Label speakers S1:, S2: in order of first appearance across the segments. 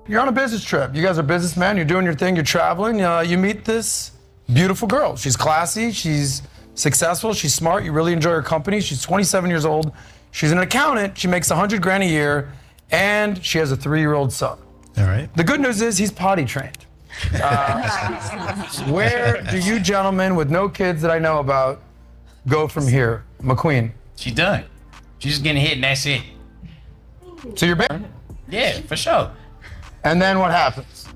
S1: you're on a business trip. You guys are businessmen. You're doing your thing. You're traveling. You meet this beautiful girl. She's classy. She's successful. She's smart. You really enjoy her company. She's 27 years old. She's an accountant. She makes $100,000 a year, and she has a 3-year-old son.
S2: All right.
S1: The good news is he's potty trained. Where do you gentlemen with no kids that I know about go from here? McQueen.
S3: She's done. She's just getting hit and that's it.
S1: So you're banned?
S3: Yeah, for sure.
S1: And then what happens?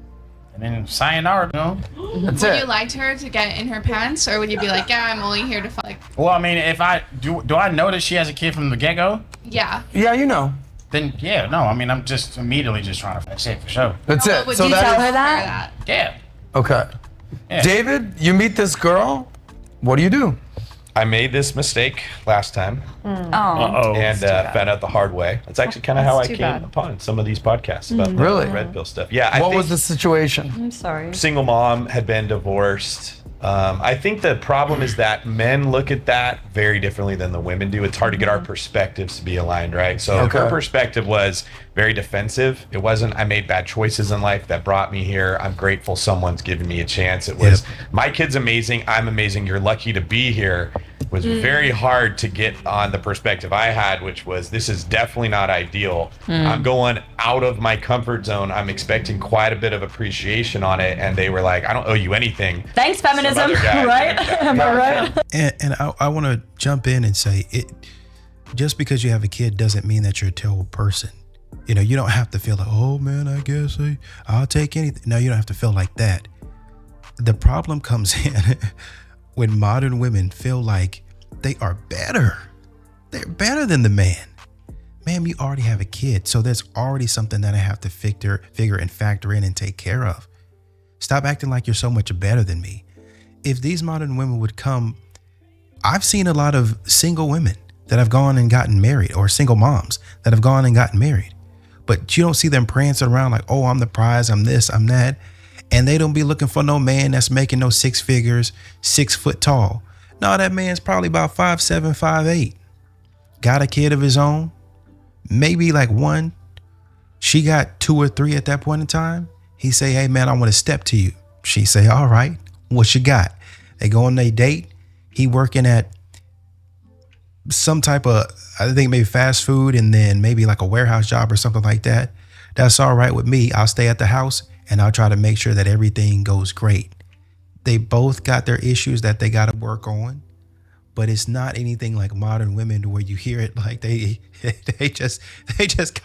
S3: And then sayonara, you know?
S1: That's
S4: Would
S1: it.
S4: you like her to get in her pants, or would you be like, yeah, I'm only here to fuck? Like,
S3: Well, I mean, if I do I know that she has a kid from the get-go?
S4: yeah.
S1: Yeah, you know.
S3: Then yeah, no. I mean, I'm just immediately just trying to. That's it for sure.
S1: That's
S4: What
S1: it.
S4: would
S1: So
S4: you
S1: that
S4: tell
S1: is-
S4: her that?
S3: Yeah.
S1: Okay.
S3: Yeah.
S1: David, you meet this girl. What do you do?
S5: I made this mistake last time
S6: Oh.
S5: and found out the hard way. That's actually kind of how I
S6: too
S5: came
S6: bad.
S5: upon some of these podcasts about
S1: Really?
S5: the red pill stuff. Yeah, I
S1: What
S5: think
S1: was the situation?
S6: I'm sorry.
S5: single mom had been divorced. I think the problem is that men look at that very differently than the women do. It's hard to get our perspectives to be aligned, right? So
S1: Okay.
S5: her perspective was very defensive. It wasn't, I made bad choices in life that brought me here. I'm grateful someone's given me a chance. It was, my kid's amazing. I'm amazing. You're lucky to be here. It was very hard to get on the perspective I had, which was, this is definitely not ideal. I'm going out of my comfort zone. I'm expecting quite a bit of appreciation on it. And they were like, I don't owe you anything.
S6: Thanks, feminism,
S5: other guys
S6: right?
S5: are-
S6: Am I right?
S2: And I want to jump in and say, just because you have a kid doesn't mean that you're a terrible person. You know, you don't have to feel like, oh man, I guess I'll take anything. No, you don't have to feel like that. The problem comes in when modern women feel like they are better. They're better than the man. Man, you already have a kid, so there's already something that I have to figure and factor in and take care of. Stop acting like you're so much better than me. If these modern women would come, I've seen a lot of single women that have gone and gotten married, or single moms that have gone and gotten married. But you don't see them prancing around like, oh, I'm the prize, I'm this, I'm that. And they don't be looking for no man that's making no 6 figures, 6 foot tall. No, that man's probably about 5'7", 5'8". Got a kid of his own, maybe like 1. She got 2 or 3 at that point in time. He say, hey man, I want to step to you. She say, all right, what you got? They go on their date. He working at some type of, I think maybe fast food, and then maybe like a warehouse job or something like that. That's all right with me. I'll stay at the house and I'll try to make sure that everything goes great. They both got their issues that they got to work on, but it's not anything like modern women to where you hear it like they just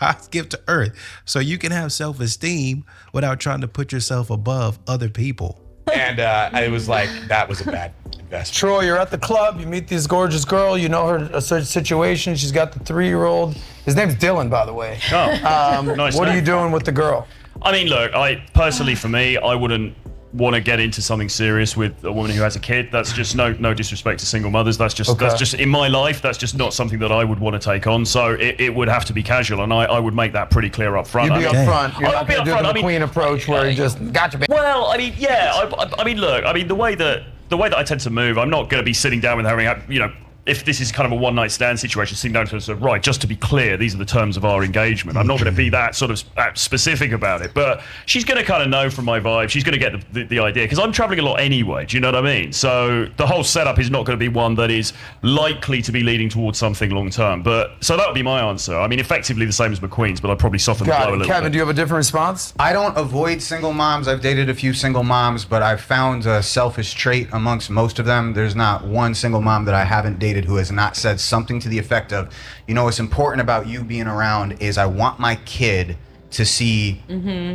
S2: God's gift to earth. So you can have self-esteem without trying to put yourself above other people.
S5: And I was like, that was a bad investment.
S1: Troy, you're at the club. You meet this gorgeous girl. You know her situation. She's got the 3-year-old. His name's Dylan, by the way.
S7: Oh, nice
S1: What are
S7: name.
S1: you doing with the girl?
S7: I mean, look, personally, for me, I wouldn't want to get into something serious with a woman who has a kid. That's just no disrespect to single mothers. That's just in my life. That's just not something that I would want to take on. So it would have to be casual, and I would make that pretty clear up front.
S1: You'd be up front. You're
S7: I
S1: not
S7: would be
S1: going to do
S7: upfront.
S1: the
S7: I mean,
S1: McQueen approach where you just got you.
S7: well, I mean, yeah. I mean, look. I mean, the way that I tend to move, I'm not going to be sitting down with her and, you know, if this is kind of a one-night stand situation, sitting down to her, sort of, right, just to be clear, these are the terms of our engagement. I'm not going to be that sort of specific about it, but she's going to kind of know from my vibe. She's going to get the idea, because I'm traveling a lot anyway. Do you know what I mean? So the whole setup is not going to be one that is likely to be leading towards something long-term. But so that would be my answer. I mean, effectively the same as McQueen's, but I'd probably soften the blow a
S1: Got it.
S7: little
S1: Kevin,
S7: bit.
S1: do you have a different response?
S8: I don't avoid single moms. I've dated a few single moms, but I've found a selfish trait amongst most of them. There's not one single mom that I haven't dated who has not said something to the effect of, you know, what's important about you being around is I want my kid to see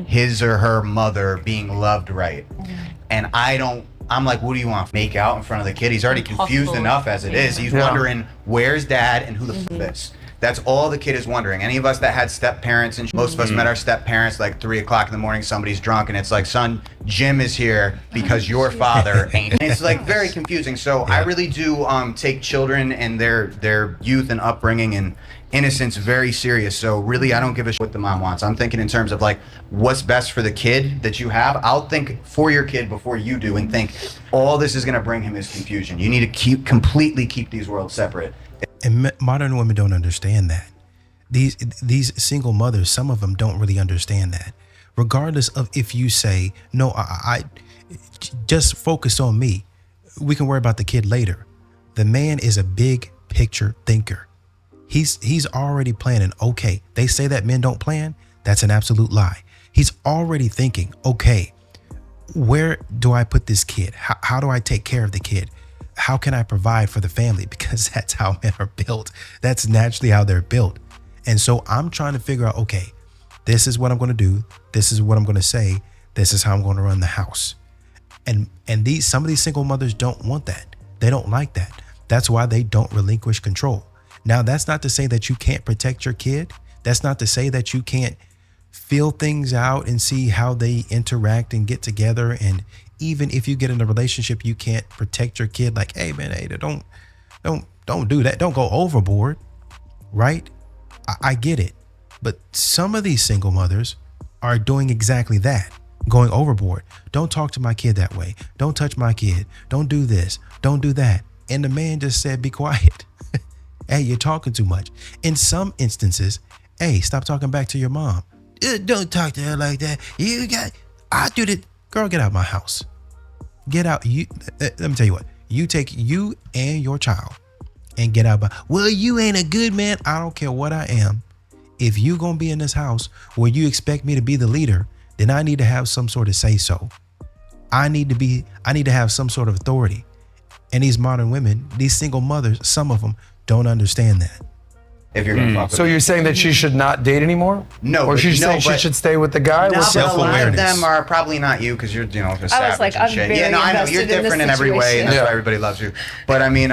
S8: his or her mother being loved right. And I'm like, what do you want? Make out in front of the kid? He's already confused enough as it is. He's wondering, where's dad and who the f is? That's all the kid is wondering. Any of us that had step parents, and most of us met our step parents like 3 o'clock in the morning, somebody's drunk, and it's like, son, Jim is here because your father ain't. And it's like very confusing. So I really do take children and their youth and upbringing and innocence very serious. So really, I don't give a shit what the mom wants. I'm thinking in terms of like, what's best for the kid that you have. I'll think for your kid before you do, and think all this is gonna bring him is confusion. You need to completely keep these worlds separate.
S2: And modern women don't understand that. These single mothers, some of them don't really understand that. regardless of if you say, no, I just focus on me. We can worry about the kid later. The man is a big picture thinker. He's already planning. Okay, they say that men don't plan. That's an absolute lie. He's already thinking, okay, where do I put this kid? How do I take care of the kid? How can I provide for the family? Because that's how men are built. That's naturally how they're built. And so I'm trying to figure out, okay, this is what I'm going to do. This is what I'm going to say. This is how I'm going to run the house. And some of these single mothers don't want that. They don't like that. That's why they don't relinquish control. Now, that's not to say that you can't protect your kid. That's not to say that you can't feel things out and see how they interact and get together. And even if you get in a relationship, you can't protect your kid. Like, hey man, hey, don't do that. Don't go overboard, right? I get it. But some of these single mothers are doing exactly that, going overboard. Don't talk to my kid that way. Don't touch my kid. Don't do this. Don't do that. And the man just said, be quiet. Hey, you're talking too much. In some instances, hey, stop talking back to your mom. Don't talk to her like that. I do that. Girl, get out of my house. Get out. Let me tell you what. You take you and your child and get out. Well, you ain't a good man. I don't care what I am. If you gonna be in this house where you expect me to be the leader, then I need to have some sort of say so. I need to have some sort of authority. And these modern women, these single mothers, some of them don't understand that.
S8: If you're gonna fuck with
S1: So you're saying that she should not date anymore?
S8: No,
S1: Or
S8: but-
S1: she's saying
S8: no,
S1: she
S8: but-
S1: should stay with the guy?
S8: No,
S1: What's
S8: but a lot of
S2: self-awareness.
S8: them are probably not you because you're, a savage
S6: like,
S8: and
S6: I'm
S8: shit.
S6: very
S8: Yeah, no, I know you're
S6: invested in this
S8: different in every way, and
S6: situation.
S8: that's
S1: Yeah.
S8: why everybody loves you. But I mean,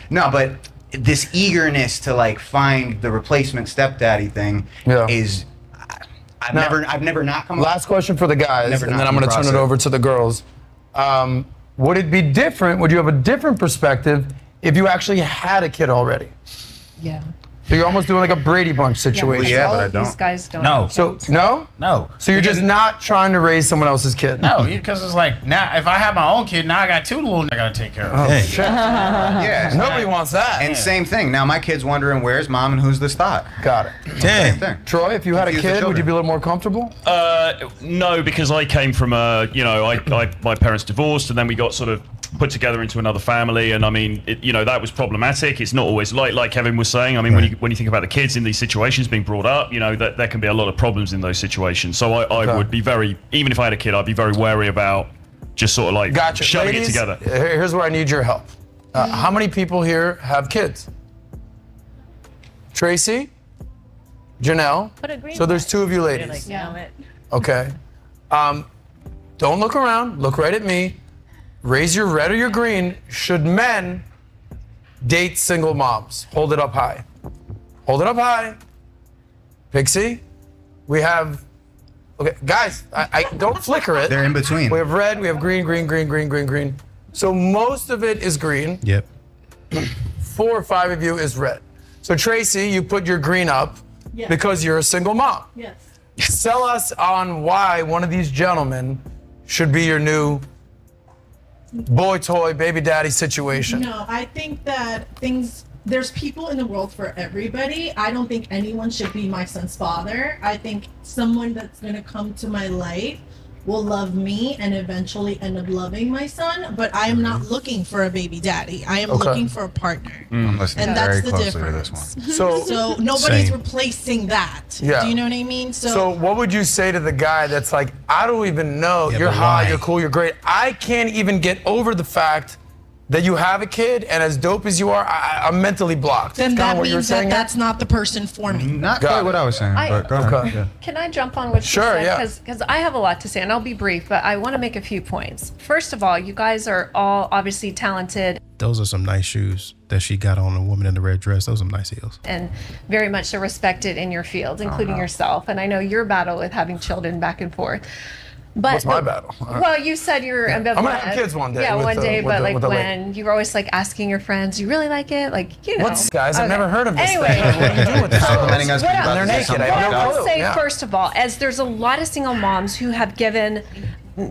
S8: no, but this eagerness to like find the replacement stepdaddy thing
S1: Yeah.
S8: is, I've
S1: Now-
S8: never not come.
S1: Last question for the guys,
S8: Never
S1: and
S8: not
S1: then I'm
S8: come
S1: going to turn
S8: across
S1: it
S8: it.
S1: over to the girls. Would it be different? Would you have a different perspective if you actually had a kid already?
S6: Yeah.
S1: So you're almost doing like a Brady Bunch situation.
S8: Yeah,
S6: all
S8: but I
S6: of these
S8: don't.
S6: guys don't.
S3: No.
S1: So no?
S3: No.
S1: So you're just not trying to raise someone else's kid?
S3: No, because it's like now if I have my own kid, now I got two little I gotta take care of.
S2: Hey,
S8: Yeah, it's
S1: Nobody wants that.
S8: And same thing. Now my kid's wondering where's mom and who's this thought.
S1: Got it.
S2: damn.
S8: Thing.
S1: Troy, if you had a
S8: Confuse the
S1: kid, would you
S8: children.
S1: be a little more comfortable?
S7: No, because I came from my parents divorced, and then we got sort of put together into another family, and I mean, that was problematic. It's not always like Kevin was saying. I mean, when you think about the kids in these situations being brought up, that there can be a lot of problems in those situations. So I would be very, even if I had a kid, I'd be very wary about just sort of like
S1: Gotcha.
S7: shoving
S1: Ladies,
S7: it together.
S1: Here's where I need your help. How many people here have kids? Tracy? Janelle?
S6: Put a green
S1: So there's
S6: light.
S1: two of you
S6: You're
S1: ladies.
S6: like, damn it.
S1: Okay. Don't look around. Look right at me. Raise your red or your green. Should men date single moms? Hold it up high. Hold it up high. Pixie, we have. Okay, guys, I don't flicker it.
S8: They're in between.
S1: We have red. We have green, green, green, green, green, green. So most of it is green.
S2: Yep.
S1: 4 or 5 of you is red. So Tracy, you put your green up because you're a single mom.
S9: Yes.
S1: Sell us on why one of these gentlemen should be your new boy toy baby daddy situation.
S9: No, I think that there's people in the world for everybody. I don't think anyone should be my son's father. I think someone that's going to come to my life will love me and eventually end up loving my son, but I am not looking for a baby daddy. I am
S1: Okay.
S9: looking for a partner.
S8: I'm listening
S9: And
S8: very
S9: that's the
S8: closely
S9: difference.
S8: to this one.
S1: So,
S9: So nobody's
S2: Same.
S9: replacing that.
S1: Yeah.
S9: Do you know what I mean?
S1: so what would you say to the guy that's like, I don't even know,
S2: Yeah,
S1: you're
S2: but
S1: hot,
S2: why?
S1: you're cool, you're great. I can't even get over the fact that you have a kid, and as dope as you are, I'm mentally blocked.
S9: then
S1: That's kinda
S9: that
S1: what you're
S9: means that
S1: saying here?
S9: that's not the person for me.
S8: Not
S1: Got
S8: quite
S1: it.
S8: what I was saying, but go ahead.
S1: Okay.
S8: Yeah.
S6: Can I jump on what
S1: Sure,
S6: you
S1: yeah.
S6: said? Because I have a lot to say, and I'll be brief, but I want to make a few points. First of all, you guys are all obviously talented
S2: Those are some nice shoes that she got on, the woman in the red dress. Those are some nice heels.
S6: and very much so respected in your field, including yourself. And I know your battle with having children back and forth. But
S1: What's my battle?
S6: Well, you said you're ambivalent.
S1: I'm gonna have kids one day
S6: Yeah,
S1: with
S6: one
S1: the-
S6: day.
S1: with
S6: But
S1: the-
S6: like
S1: with the lady.
S6: when you're always like asking your friends, "You really like it?" Like
S1: What's guys? I've
S6: Okay.
S1: never heard of this
S6: Anyway.
S1: thing. What do you do with this?
S8: Complimenting us,
S6: What
S8: but you're
S6: else?
S8: about to
S1: They're
S8: say
S1: naked.
S8: something
S1: I have
S6: What
S1: no
S6: I
S8: fucked
S6: will
S8: up.
S1: clue.
S6: say
S1: Yeah.
S6: first of all, as there's a lot of single moms who have given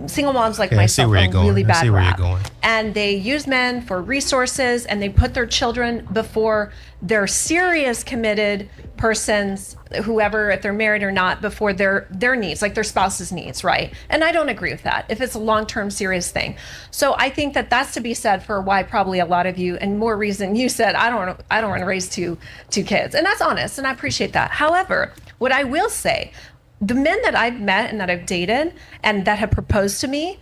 S6: single moms like
S2: Okay, I see
S6: myself
S2: where
S6: a
S2: you're going.
S6: really
S2: I
S6: bad
S2: see where you're
S6: rap.
S2: going.
S6: And they use men for resources, and they put their children before their serious committed persons, whoever, if they're married or not, before their needs, like their spouse's needs, right? And I don't agree with that if it's a long-term serious thing. So I think that that's to be said for why probably a lot of you, and more reason you said, I don't want to raise two kids. And that's honest, and I appreciate that. However, what I will say, the men that I've met and that I've dated and that have proposed to me,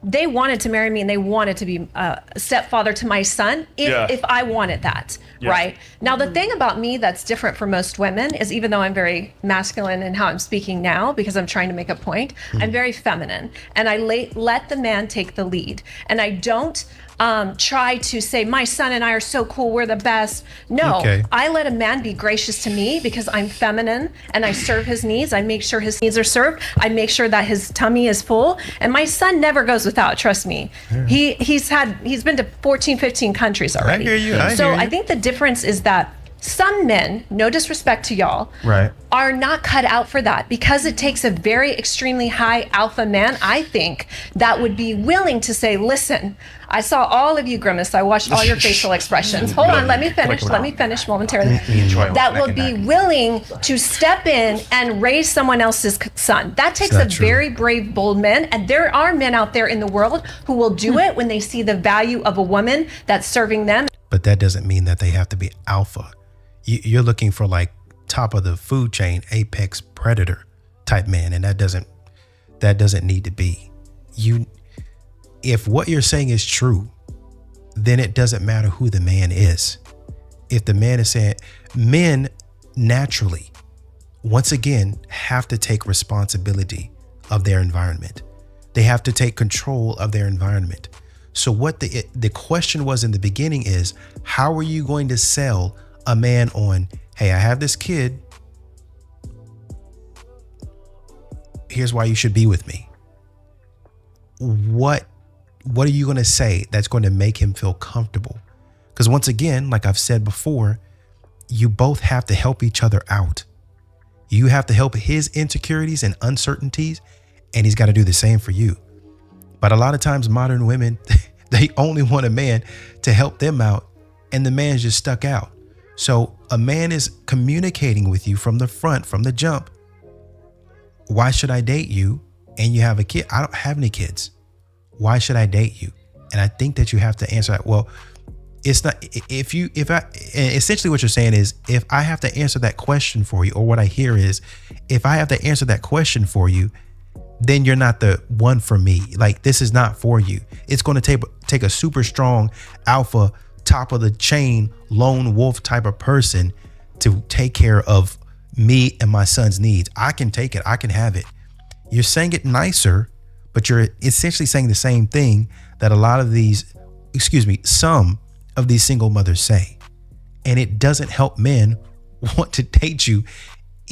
S6: they wanted to marry me and they wanted to be a stepfather to my son if I wanted that, right? Now, the thing about me that's different from most women is, even though I'm very masculine in how I'm speaking now, because I'm trying to make a point, I'm very feminine, and I let the man take the lead. And I don't try to say, my son and I are so cool, we're the best. No,
S2: Okay.
S6: I let a man be gracious to me because I'm feminine and I serve his needs. I make sure his needs are served. I make sure that his tummy is full. And my son never goes without, trust me. He's been to 14, 15 countries already.
S2: hear you, I
S6: So
S2: hear you.
S6: I think the difference is that some men, no disrespect to y'all,
S8: Right.
S6: are not cut out for that, because it takes a very extremely high alpha man, I think, that would be willing to say, listen, I saw all of you grimace. I watched all your facial expressions. Hold on, let me finish momentarily. That will be willing to step in and raise someone else's son. That takes
S2: not
S6: a
S2: true.
S6: very brave, bold man. And there are men out there in the world who will do it when they see the value of a woman that's serving them.
S2: But that doesn't mean that they have to be alpha. You're looking for like top of the food chain, apex predator type man, and that doesn't need to be. If what you're saying is true, then it doesn't matter who the man is. If the man is saying, men naturally, once again, have to take responsibility of their environment. They have to take control of their environment. So what the question was in the beginning is, how are you going to sell a man on, hey, I have this kid, here's why you should be with me? What are you going to say that's going to make him feel comfortable? Because once again, like I've said before, you both have to help each other out. You have to help his insecurities and uncertainties, and he's got to do the same for you. But a lot of times modern women, they only want a man to help them out, and the man's just stuck out. So a man is communicating with you from the front, from the jump. Why should I date you? And you have a kid. I don't have any kids. Why should I date you? And I think that you have to answer that. Well, it's not, essentially what you're saying is, if I have to answer that question for you, or what I hear is, if I have to answer that question for you, then you're not the one for me. Like, this is not for you. It's going to take a super strong alpha, top of the chain, lone wolf type of person to take care of me and my son's needs. I can take it. I can have it. You're saying it nicer, but you're essentially saying the same thing that some of these single mothers say. And it doesn't help men want to date you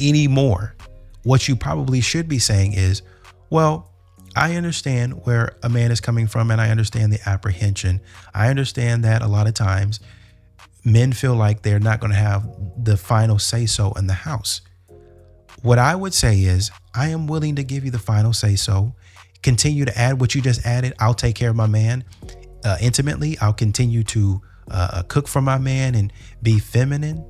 S2: anymore. What you probably should be saying is, well, I understand where a man is coming from, and I understand the apprehension. I understand that a lot of times men feel like they're not going to have the final say so in the house. What I would say is, I am willing to give you the final say so. Continue to add what you just added. I'll take care of my man intimately. I'll continue to cook for my man and be feminine.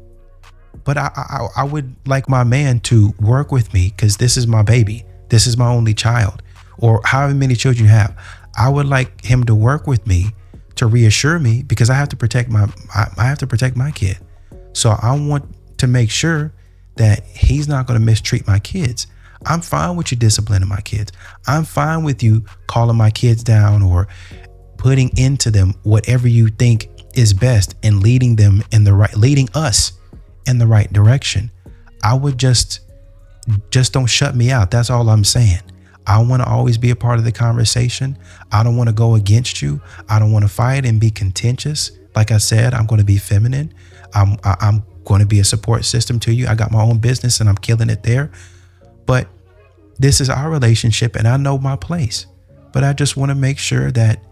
S2: But I would like my man to work with me, because this is my baby. This is my only child, or however many children you have. I would like him to work with me to reassure me, because I have to protect my kid. So I want to make sure that he's not going to mistreat my kids. I'm fine with you disciplining my kids. I'm fine with you calling my kids down or putting into them whatever you think is best and leading us in the right direction. I would just don't shut me out. That's all I'm saying. I want to always be a part of the conversation. I don't want to go against you. I don't want to fight and be contentious. Like I said, I'm going to be feminine. I'm going to be a support system to you. I got my own business and I'm killing it there. But this is our relationship and I know my place. But I just want to make sure that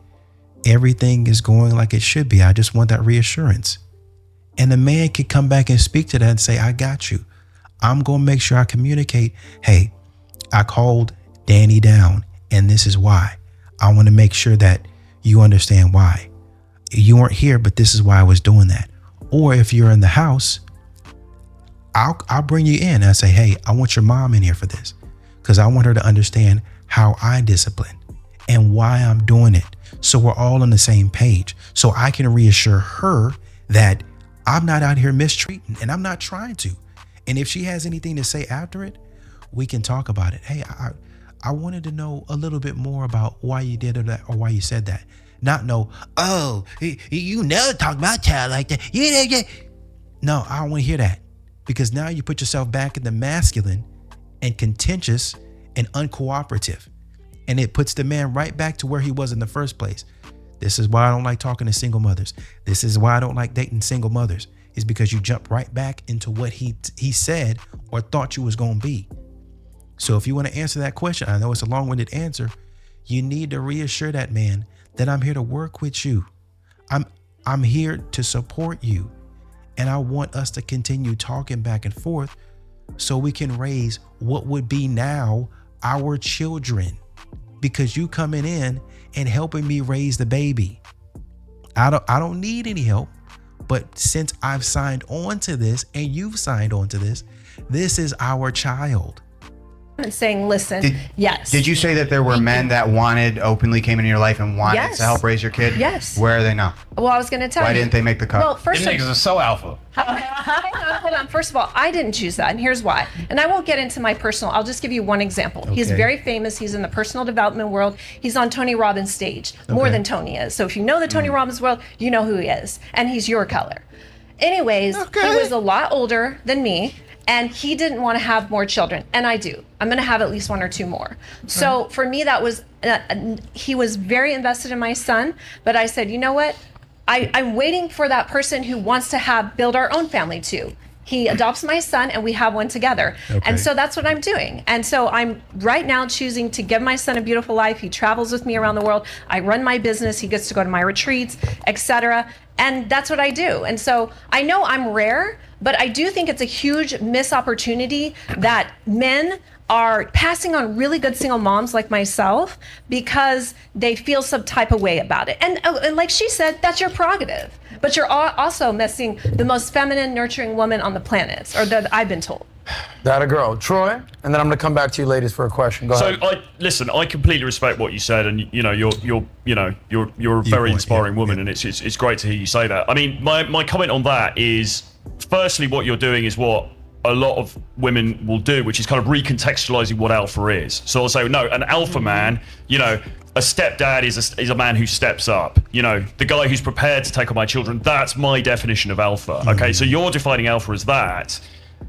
S2: everything is going like it should be. I just want that reassurance. And the man could come back and speak to that and say, I got you. I'm going to make sure I communicate. Hey, I called Danny down and this is why. I want to make sure that you understand why. You weren't here, but this is why I was doing that. Or if you're in the house, I'll bring you in and I say, hey, I want your mom in here for this because I want her to understand how I discipline and why I'm doing it. So we're all on the same page. So I can reassure her that I'm not out here mistreating and I'm not trying to. And if she has anything to say after it, we can talk about it. Hey, I wanted to know a little bit more about why you did that or why you said that. Not know, oh, you never talk about child like that. No, I don't want to hear that. Because now you put yourself back in the masculine and contentious and uncooperative. And it puts the man right back to where he was in the first place. This is why I don't like talking to single mothers. This is why I don't like dating single mothers. Is because you jump right back into what he said or thought you was going to be. So if you want to answer that question, I know it's a long-winded answer. You need to reassure that man that I'm here to work with you. I'm here to support you. And I want us to continue talking back and forth so we can raise what would be now our children. Because you coming in and helping me raise the baby. I don't need any help. But since I've signed on to this and you've signed on to this, this is our child.
S6: And saying, listen, yes.
S8: Did you say that there were men that openly came into your life and wanted to help raise your kid?
S6: Yes.
S8: Where are they now?
S6: Well, I was going to tell you.
S8: Why didn't they make the cut?
S6: Well, first
S3: Them niggas are so alpha.
S6: hold on. First of all, I didn't choose that, and here's why. And I won't get into my personal. I'll just give you one example. He's very famous. He's in the personal development world. He's on Tony Robbins' stage more than Tony is. So if you know the Tony Robbins world, you know who he is, and he's your color. Anyways, he was a lot older than me. And he didn't want to have more children. And I do. I'm going to have at least one or two more. So for me, that was, he was very invested in my son. But I said, you know what? I'm waiting for that person who wants to build our own family too. He adopts my son and we have one together. And so that's what I'm doing. And so I'm right now choosing to give my son a beautiful life. He travels with me around the world. I run my business. He gets to go to my retreats, etc. And that's what I do. And so I know I'm rare, but I do think it's a huge missed opportunity that men are passing on really good single moms like myself because they feel some type of way about it. And like she said, that's your prerogative. But you're also missing the most feminine, nurturing woman on the planet, or that I've been told.
S1: That a girl. Troy, and then I'm going to come back to you ladies for a question. Go ahead.
S7: I completely respect what you said, and you're a very inspiring woman, and it's great to hear you say that. I mean, my comment on that is, firstly, what you're doing is what a lot of women will do, which is kind of recontextualizing what alpha is. So I'll say, no, an alpha man, a stepdad is a man who steps up. The guy who's prepared to take on my children, that's my definition of alpha. Okay, so you're defining alpha as that.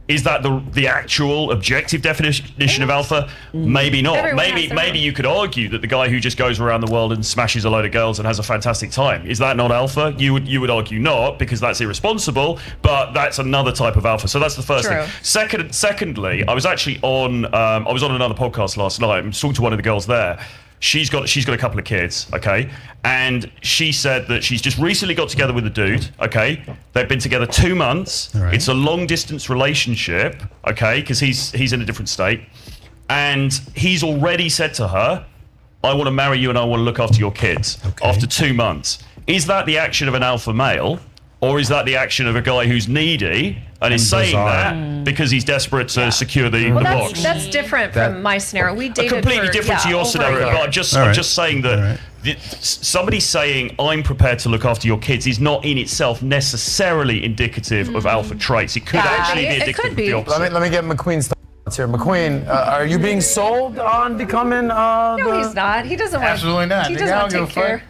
S7: Is that the actual objective definition of alpha? Maybe not. Maybe you could argue that the guy who just goes around the world and smashes a load of girls and has a fantastic time, is that not alpha? You would argue not, because that's irresponsible, but that's another type of alpha. So that's the first thing. Secondly, I was actually on another podcast last night and talked to one of the girls there. She's got a couple of kids, okay? And she said that she's just recently got together with a dude, okay? They've been together 2 months. Right. It's a long distance relationship, okay? Because he's in a different state. And he's already said to her, I want to marry you and I want to look after your kids after 2 months. Is that the action of an alpha male? Or is that the action of a guy who's needy and is saying that because he's desperate to secure the box?
S6: That's different from my scenario. We dated
S7: completely different to your scenario. But I'm just saying that somebody saying I'm prepared to look after your kids is not in itself necessarily indicative of alpha traits. It could actually be indicative of the opposite.
S1: Let me get McQueen's thoughts here. McQueen, are you being sold on becoming?
S6: No, he's not. He doesn't want.
S3: Absolutely not.
S6: He doesn't want to take care.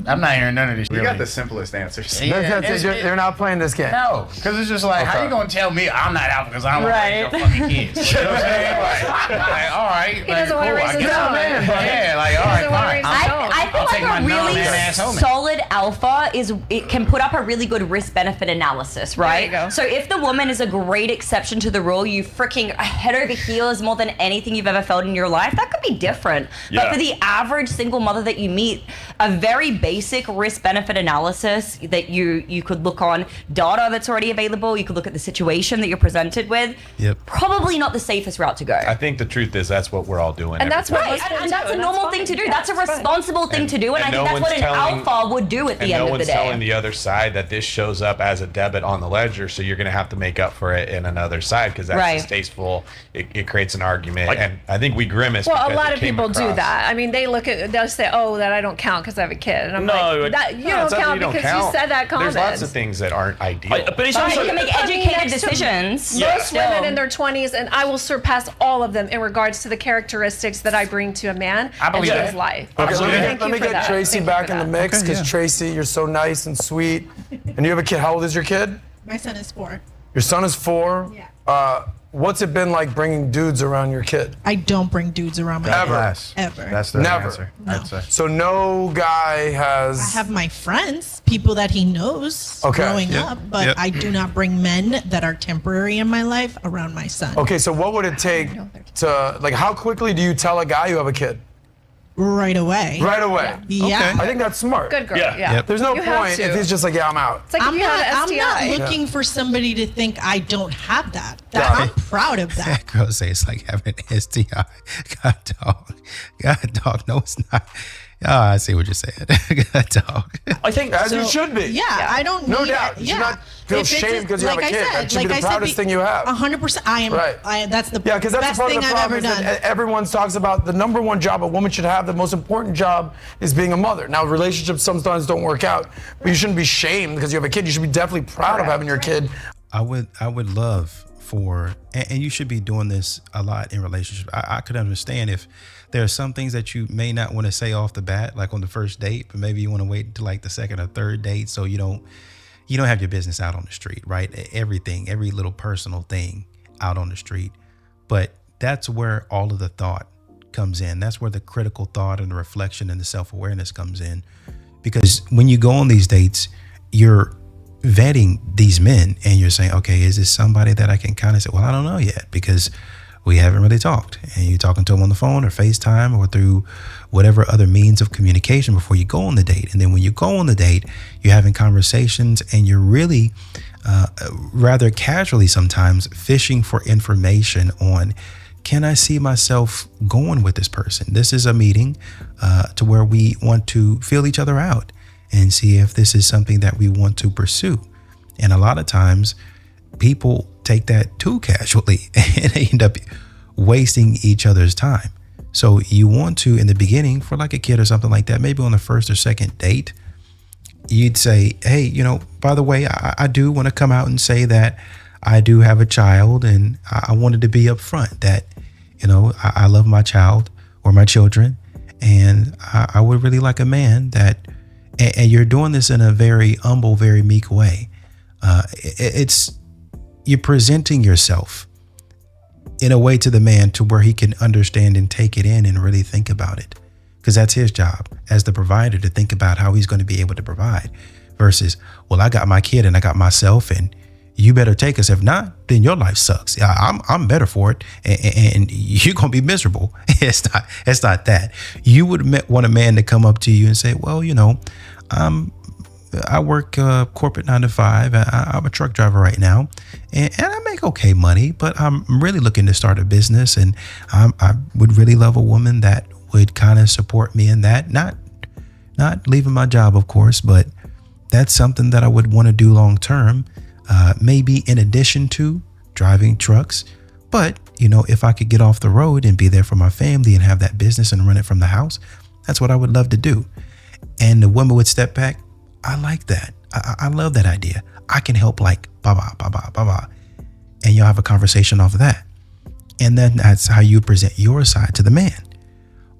S3: I'm not hearing none of this.
S8: You got the simplest answers.
S1: They're not playing this game.
S3: No, because it's just like, how you gonna tell me I'm not alpha because I don't want to raise your fucking kids? You know what I'm saying? Like, all right.
S6: He doesn't want to raise his own.
S3: Yeah, like, all right, fine.
S10: I feel like a really solid alpha it can put up a really good risk-benefit analysis, right?
S6: There you go.
S10: So if the woman is a great exception to the rule, you freaking head over heels more than anything you've ever felt in your life, that could be different.
S7: Yeah.
S10: But for the average single mother that you meet, a very basic risk-benefit analysis that you could look on data that's already available, you could look at the situation that you're presented with.
S2: Yep.
S10: Probably not the safest route to go.
S5: I think the truth is that's what we're all doing.
S6: And that's what
S10: Right,
S6: most men
S10: and
S6: do,
S10: that's a
S6: and
S10: normal
S6: fine.
S10: thing to do.
S6: Yeah,
S10: That's a
S6: fine.
S10: responsible thing to do, and I think that's what an alpha would do at the end of the day.
S5: No one's telling the other side that this shows up as a debit on the ledger, so you're going to have to make up for it in another side because that's
S10: Right.
S5: distasteful. It creates an argument, and I think we grimace.
S6: Well, a
S5: because
S6: lot
S5: it
S6: of
S5: came
S6: people do
S5: across.
S6: that. I mean, they'll say, "Oh, that I don't count because I have a kid," and I'm
S7: No,
S6: like, that, "You
S5: No,
S6: don't
S5: it's not that
S6: count
S5: you
S6: because you said that comment."
S5: There's lots of things that aren't ideal.
S7: But it's
S10: But
S7: also
S10: you can make
S6: I mean,
S10: educated
S6: next to
S10: decisions.
S6: Most
S10: Still.
S6: women in their 20s, and I will surpass all of them in regards to the characteristics that I bring to a man and
S3: believe
S6: to
S3: it.
S6: his life.
S1: Okay,
S6: So
S1: let me
S6: thank
S1: get,
S6: you for that.
S1: Tracy
S6: Thank you
S1: back
S6: for
S1: in the
S6: that.
S1: mix
S2: Okay,
S1: because
S2: yeah.
S1: Tracy, you're so nice and sweet, and you have a kid. How old is your kid?
S9: My son is 4.
S1: Your son is 4.
S9: Yeah.
S1: What's it been like bringing dudes around your kid?
S9: I don't bring dudes around my
S1: Ever.
S9: kid.
S8: Bless.
S9: Ever.
S8: That's the
S1: Never.
S8: answer. I'd say.
S1: So no guy has.
S9: I have my friends, people that he knows
S1: Okay.
S9: growing
S2: Yep.
S9: up, but
S2: Yep.
S9: I do not bring men that are temporary in my life around my son.
S1: Okay, so what would it take to like? How quickly do you tell a guy you have a kid?
S9: Right away.
S1: Right away.
S9: Yeah.
S1: I think that's smart.
S6: Good girl.
S7: Yeah.
S6: Yeah.
S2: Yep.
S1: There's no
S6: You have
S1: point
S6: to.
S1: if he's just like, yeah, I'm out.
S6: It's like if you have an
S9: I'm
S6: STI.
S9: not looking for somebody to think I don't have that.
S1: Got
S9: I'm
S1: it.
S9: proud of that.
S2: That girl say it's like having an STI. God dog. God dog. No, it's not. Oh, I see what you're saying. God dog.
S7: I think
S1: As you should be.
S9: Yeah, I don't
S1: No
S9: need
S1: doubt. You should not feel
S9: If it's
S1: shame because you have a
S9: like I
S1: kid.
S9: said-
S1: That should be
S9: like
S1: the
S9: I said,
S1: proudest thing you have.
S9: 100%. I am.
S1: Right.
S9: That's the
S1: Yeah, because that's
S9: best
S1: the part
S9: thing
S1: of the
S9: I've
S1: problem
S9: ever
S1: is
S9: done.
S1: that everyone talks about the number one job a woman should have. The most important job is being a mother. Now, relationships sometimes don't work out, but you shouldn't be shamed because you have a kid. You should be definitely proud of having your kid.
S2: I would love for, and you should be doing this a lot in relationships. I could understand if there are some things that you may not want to say off the bat, like on the first date, but maybe you want to wait until like the second or third date so you don't have your business out on the street, right? Everything, every little personal thing out on the street. But that's where all of the thought comes in. That's where the critical thought and the reflection and the self-awareness comes in. Because when you go on these dates, you're vetting these men and you're saying, okay, is this somebody that I can kind of say, well, I don't know yet because we haven't really talked. And you're talking to them on the phone or FaceTime or through whatever other means of communication before you go on the date. And then when you go on the date, you're having conversations and you're really rather casually sometimes fishing for information on, can I see myself going with this person? This is a meeting to where we want to feel each other out and see if this is something that we want to pursue. And a lot of times people take that too casually and they end up wasting each other's time. So you want to, in the beginning, for like a kid or something like that, maybe on the first or second date, you'd say, hey, by the way, I do want to come out and say that I do have a child, and I wanted to be upfront that, I love my child or my children, and I would really like a man that, and you're doing this in a very humble, very meek way. You're presenting yourself in a way to the man to where he can understand and take it in and really think about it. Because that's his job as the provider, to think about how he's going to be able to provide versus, well, I got my kid and I got myself and you better take us. If not, then your life sucks. I'm better for it. And you're going to be miserable. It's not that. You would want a man to come up to you and say, well, I work corporate 9 to 5. I'm a truck driver right now, and I make okay money, but I'm really looking to start a business, and I would really love a woman that would kind of support me in that. Not leaving my job, of course, but that's something that I would want to do long term. Maybe in addition to driving trucks, but if I could get off the road and be there for my family and have that business and run it from the house, that's what I would love to do. And the woman would step back. I like that. I love that idea. I can help, like, blah. And you'll have a conversation off of that. And then that's how you present your side to the man.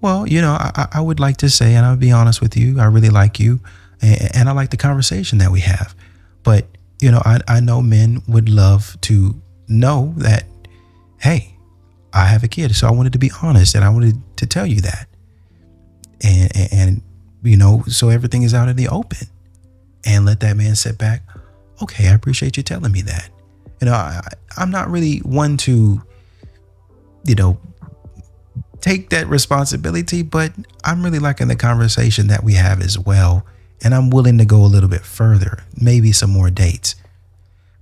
S2: Well, I would like to say, and I'll be honest with you, I really like you. And I like the conversation that we have. But, I know men would love to know that, hey, I have a kid. So I wanted to be honest and I wanted to tell you that. And so everything is out in the open. And let that man sit back. Okay, I appreciate you telling me that. I'm not really one to, take that responsibility, but I'm really liking the conversation that we have as well. And I'm willing to go a little bit further, maybe some more dates.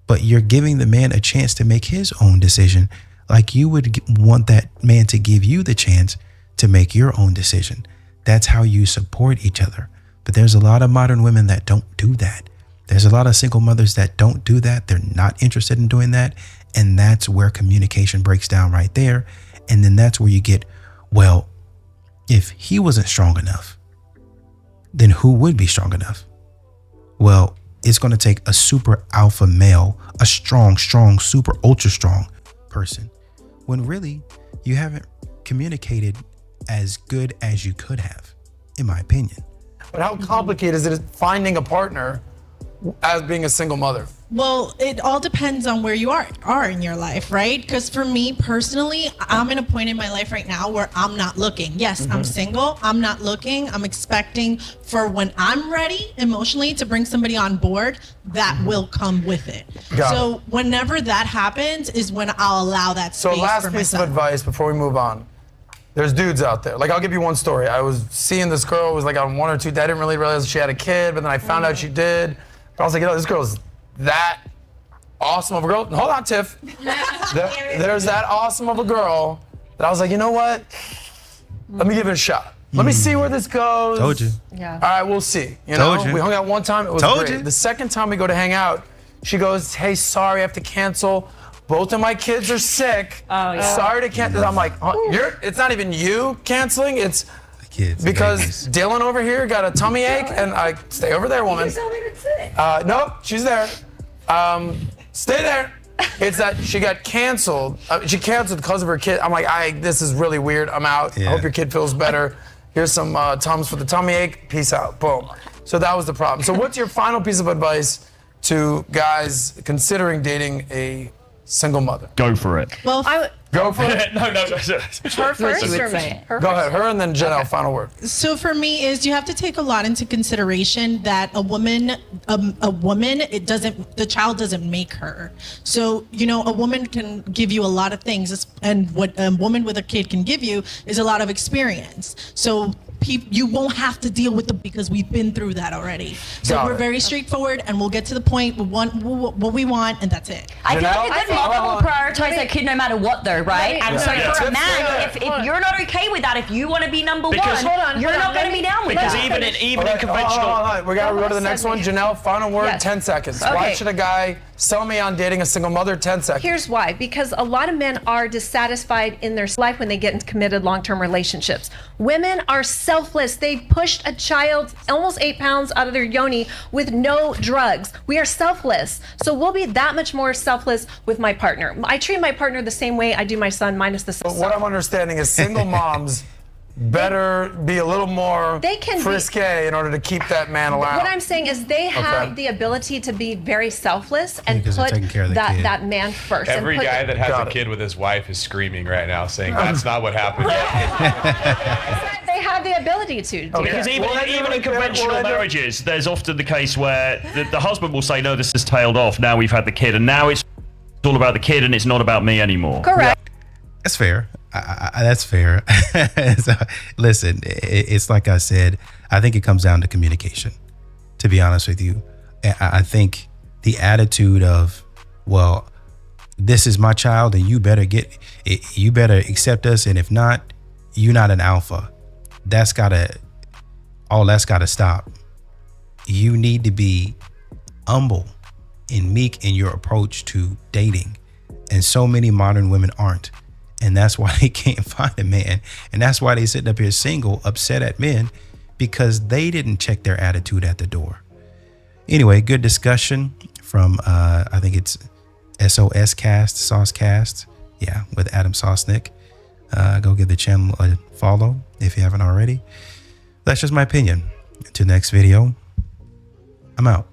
S2: But you're giving the man a chance to make his own decision, like you would want that man to give you the chance to make your own decision. That's how you support each other. But there's a lot of modern women that don't do that. There's a lot of single mothers that don't do that. They're not interested in doing that. And that's where communication breaks down right there. And then that's where you get, well, if he wasn't strong enough, then who would be strong enough? Well, it's going to take a super alpha male, a strong, super ultra strong person, when really you haven't communicated as good as you could have, in my opinion.
S1: But how complicated is it finding a partner as being a single mother?
S9: Well, it all depends on where you are in your life, right? Because for me personally, I'm in a point in my life right now where I'm not looking. Yes, I'm single. I'm not looking. I'm expecting for when I'm ready emotionally to bring somebody on board, that will come with it. So whenever that happens is when I'll allow that space
S1: So last
S9: for
S1: piece
S9: myself.
S1: of advice before we move on. There's dudes out there. Like, I'll give you one story. I was seeing this girl, was like on 1 or 2 dates. I didn't really realize she had a kid, but then I found out she did. But I was like, this girl's that awesome of a girl. Hold on, Tiff. There's that awesome of a girl that I was like, you know what? Let me give it a shot. Let me see where this goes.
S2: Told you.
S6: Yeah.
S1: All right, we'll see. You
S2: Told
S1: know,
S2: you.
S1: we hung out one time. It was
S2: Told
S1: great.
S2: you.
S1: The second time we go to hang out, she goes, hey, sorry, I have to cancel. Both of my kids are sick.
S10: Oh, yeah.
S1: Sorry to cancel. I'm like, it's not even you canceling. It's
S2: Kids,
S1: because
S2: babies.
S1: Dylan over here got a tummy ache, and I stay over there, woman. Nope, she's there. Stay there. It's that she got canceled. She canceled because of her kid. I'm like, this is really weird. I'm out. I
S2: Yeah.
S1: hope your kid feels better. Here's some Tums for the tummy ache. Peace out. Boom. So that was the problem. So what's your final piece of advice to guys considering dating a single mother?
S7: Go for it.
S9: Well,
S1: Go for it.
S7: No.
S6: Her first,
S10: would
S6: or
S10: say.
S6: me? Her
S1: Go
S6: first?
S1: ahead. Her and then Janelle, final word.
S9: so for me is you have to take a lot into consideration that a woman, the child doesn't make her. So, you know, a woman can give you a lot of things, and what a woman with a kid can give you is a lot of experience. So you won't have to deal with because we've been through that already. So
S1: Got
S9: we're
S1: it.
S9: very straightforward, and we'll get to the point. We want what we want, and that's it.
S10: I feel
S1: Janelle?
S10: like a good mother will prioritize their kid no matter what, though, right? And so
S7: Yeah.
S10: for a
S1: Tips
S10: man,
S1: there.
S10: if you're not okay with that, if you want to be number
S7: Because-
S10: one,
S7: Hold
S10: you're not going to be down with
S7: Because
S10: that.
S7: even in
S1: Okay,
S7: conventional.
S1: hold on. We gotta go to the next one. Janelle, final word,
S6: Yes.
S1: 10 seconds. Why
S6: Okay.
S1: should a guy sell me on dating a single mother? 10 seconds.
S6: Here's why. Because a lot of men are dissatisfied in their life when they get into committed long-term relationships. Women are selfless. They pushed a child almost 8 pounds out of their yoni with no drugs. We are selfless. So we'll be that much more selfless with my partner. I treat my partner the same way I do my son, minus the
S1: What I'm understanding is single moms better be a little more
S6: They can be-
S1: frisque in order to keep that man alive.
S6: What I'm saying is they have
S1: Okay.
S6: the ability to be very selfless and
S2: Because they're
S6: put
S2: taking care of the kid.
S6: that man first. and
S5: Every
S6: put-
S5: guy that has
S1: Got
S5: a
S1: it.
S5: kid with his wife is screaming right now, saying that's not what happened.
S6: They have the ability to do
S7: Because
S6: it.
S7: even,
S1: Well,
S7: even in
S1: well,
S7: conventional
S1: well,
S7: marriages, there's often the case where the husband will say, no, this has tailed off. Now we've had the kid, and now it's all about the kid, and it's not about me anymore.
S6: Correct.
S2: That's fair. That's fair. So, listen, it's like I said, I think it comes down to communication, to be honest with you. I think the attitude of, well, this is my child and you better accept us. And if not, you're not an alpha. That's gotta stop. You need to be humble and meek in your approach to dating. And so many modern women aren't. And that's why they can't find a man. And that's why they sitting up here single, upset at men, because they didn't check their attitude at the door. Anyway, good discussion from, I think it's SOS Cast, Sauce Cast. Yeah, with Adam Sosnick. Go give the channel a follow if you haven't already. That's just my opinion. Until next video, I'm out.